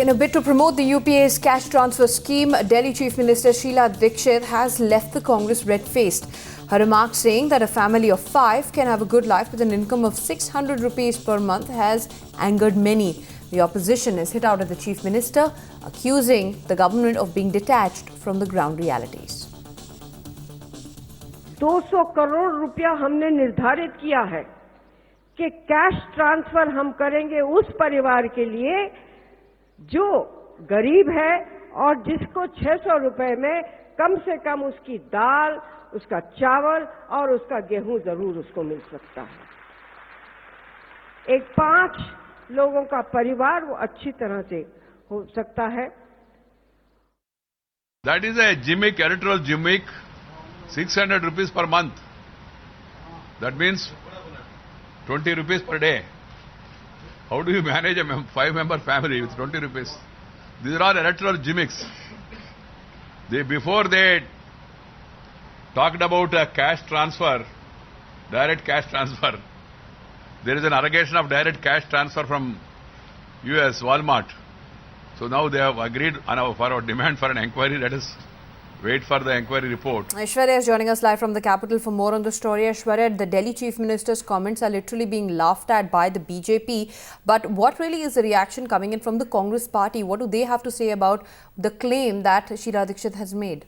In a bid to promote the UPA's cash transfer scheme, Delhi Chief Minister Sheila Dikshit has left the Congress red-faced. Her remarks saying that a family of 5 can have a good life with an income of 600 rupees per month has angered many. The opposition is hit out at the Chief Minister, accusing the government of being detached from the ground realities. 200 crore रुपया हमने निर्धारित किया है कि cash transfer हम करेंगे उस परिवार के लिए जो गरीब है और जिसको 600 रुपए में कम से कम उसकी दाल, उसका चावल और उसका गेहूं जरूर उसको मिल सकता है। एक 5 लोगों का परिवार वो अच्छी तरह से हो सकता है। That is a gimmick, electoral gimmick, 600 rupees per month. That means 20 rupees per day. How do you manage a 5-member family with 20 rupees? These are all electoral gimmicks. Before they talked about a cash transfer, direct cash transfer, there is an allegation of direct cash transfer from US, Walmart. So now they have agreed for our demand for an inquiry. Let us wait for the inquiry report. Aishwarya is joining us live from the capital for more on the story. Aishwarya, the Delhi Chief Minister's comments are literally being laughed at by the BJP. But what really is the reaction coming in from the Congress party? What do they have to say about the claim that Sheila Dikshit has made?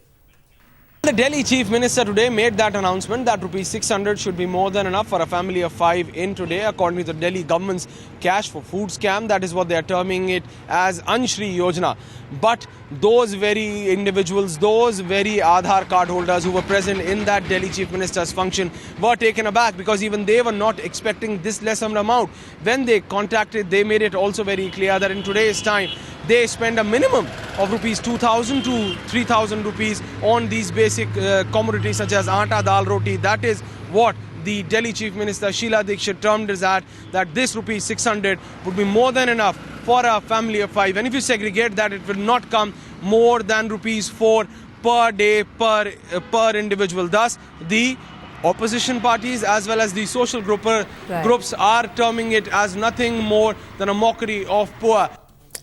The Delhi Chief Minister today made that announcement that rupees 600 should be more than enough for a family of 5 in today, according to the Delhi government's cash for food scam. That is what they are terming it as Anshri Yojana. But those very individuals, those very Aadhaar card holders who were present in that Delhi Chief Minister's function were taken aback because even they were not expecting this less amount. When they contacted, they made it also very clear that in today's time, they spend a minimum of rupees 2,000 to 3,000 rupees on these basic commodities such as atta, dal, roti. That is what the Delhi Chief Minister Sheila Dikshit termed as that this rupees 600 would be more than enough for a family of 5. And if you segregate that, it will not come more than rupees 4 per day per individual. Thus, the opposition parties as well as the social groups are terming it as nothing more than a mockery of poor.